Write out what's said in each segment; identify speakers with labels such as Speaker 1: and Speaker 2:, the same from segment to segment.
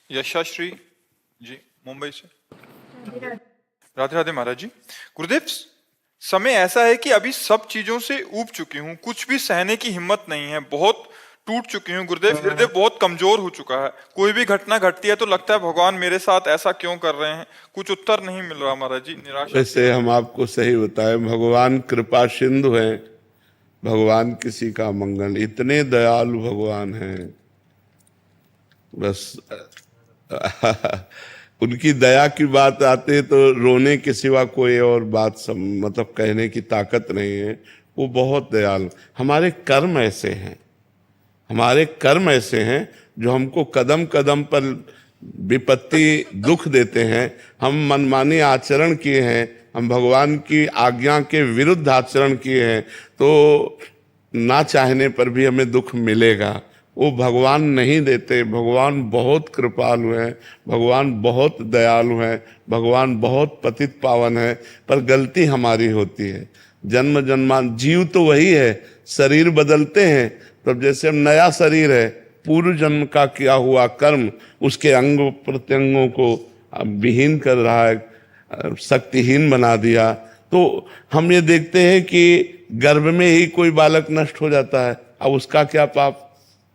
Speaker 1: यशाश्री जी मुंबई से। राधे राधे महाराज जी। गुरुदेव, समय ऐसा है कि अभी सब चीजों से ऊब चुकी हूँ, कुछ भी सहने की हिम्मत नहीं है, बहुत टूट चुकी हूँ गुरुदेव। हृदय बहुत कमजोर हो चुका है। कोई भी घटना घटती है तो लगता है भगवान मेरे साथ ऐसा क्यों कर रहे हैं। कुछ उत्तर नहीं मिल रहा महाराज जी, निराशा।
Speaker 2: वैसे हम आपको सही बताएं, भगवान कृपा सिंधु हैं, भगवान किसी का मंगल, इतने दयालु भगवान हैं। बस उनकी दया की बात आती है तो रोने के सिवा कोई और बात मतलब कहने की ताकत नहीं है। वो बहुत दयालु। हमारे कर्म ऐसे हैं, हमारे कर्म ऐसे हैं जो हमको कदम कदम पर विपत्ति दुख देते हैं। हम मनमानी आचरण किए हैं, हम भगवान की आज्ञा के विरुद्ध आचरण किए हैं, तो ना चाहने पर भी हमें दुख मिलेगा। वो भगवान नहीं देते। भगवान बहुत कृपालु हैं, भगवान बहुत दयालु हैं, भगवान बहुत पतित पावन है। पर गलती हमारी होती है। जन्म जन्मान जीव तो वही है, शरीर बदलते हैं। तब जैसे हम नया शरीर है, पूर्व जन्म का किया हुआ कर्म उसके अंग प्रत्यंगों को विहीन कर रहा है, शक्तिहीन बना दिया। तो हम ये देखते हैं कि गर्भ में ही कोई बालक नष्ट हो जाता है। अब उसका क्या पाप?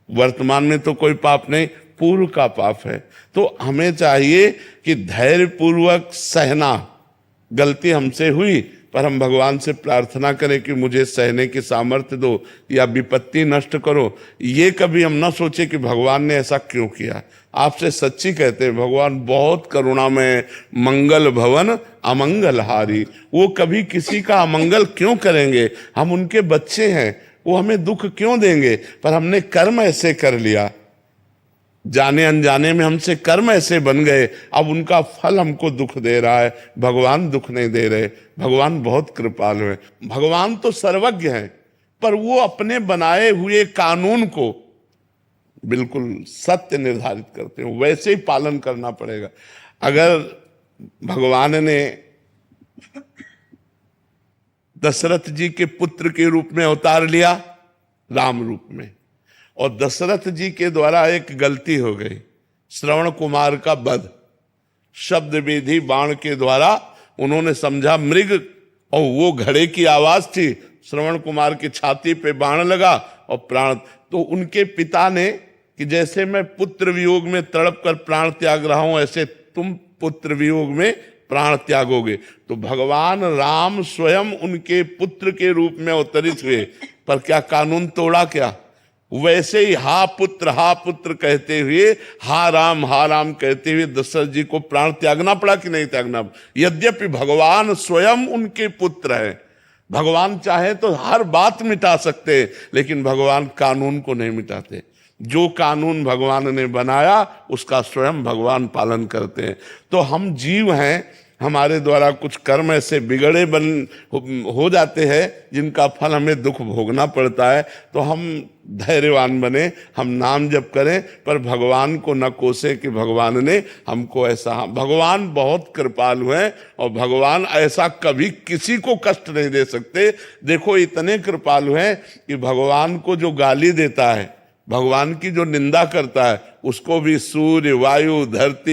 Speaker 2: वर्तमान में तो कोई पाप नहीं, पूर्व का पाप है। तो हमें चाहिए कि धैर्य पूर्वक सहना। गलती हमसे हुई पर हम भगवान से प्रार्थना करें कि मुझे सहने की सामर्थ्य दो या विपत्ति नष्ट करो। ये कभी हम ना सोचे कि भगवान ने ऐसा क्यों किया। आपसे सच्ची कहते हैं, भगवान बहुत करुणामय, मंगल भवन अमंगल हारी। वो कभी किसी का अमंगल क्यों करेंगे? हम उनके बच्चे हैं, वो हमें दुख क्यों देंगे? पर हमने कर्म ऐसे कर लिया, जाने अनजाने में हमसे कर्म ऐसे बन गए, अब उनका फल हमको दुख दे रहा है। भगवान दुख नहीं दे रहे। भगवान बहुत कृपालु है। भगवान तो सर्वज्ञ है, पर वो अपने बनाए हुए कानून को बिल्कुल सत्य निर्धारित करते हैं, वैसे ही पालन करना पड़ेगा। अगर भगवान ने दशरथ जी के पुत्र के रूप में अवतार लिया, राम रूप में, और दशरथ जी के द्वारा एक गलती हो गई, श्रवण कुमार का वध। शब्द विधि बाण के द्वारा उन्होंने समझा मृग, और वो घड़े की आवाज थी। श्रवण कुमार की छाती पे बाण लगा और प्राण। तो उनके पिता ने कि जैसे मैं पुत्र वियोग में तड़प कर प्राण त्याग रहा हूं, ऐसे तुम पुत्र वियोग में प्राण त्यागोगे। तो भगवान राम स्वयं उनके पुत्र के रूप में अवतरित हुए, पर क्या कानून तोड़ा? क्या? वैसे ही हा पुत्र कहते हुए, हा राम कहते हुए दशरथ जी को प्राण त्यागना पड़ा कि नहीं त्यागना? यद्यपि भगवान स्वयं उनके पुत्र है, भगवान चाहे तो हर बात मिटा सकते, लेकिन भगवान कानून को नहीं मिटाते। जो कानून भगवान ने बनाया उसका स्वयं भगवान पालन करते हैं। तो हम जीव हैं, हमारे द्वारा कुछ कर्म ऐसे बिगड़े हो जाते हैं जिनका फल हमें दुख भोगना पड़ता है। तो हम धैर्यवान बने, हम नाम जप करें, पर भगवान को न कोसे कि भगवान ने हमको ऐसा। भगवान बहुत कृपालु हैं और भगवान ऐसा कभी किसी को कष्ट नहीं दे सकते। देखो, इतने कृपालु हैं कि भगवान को जो गाली देता है, भगवान की जो निंदा करता है, उसको भी सूर्य, वायु, धरती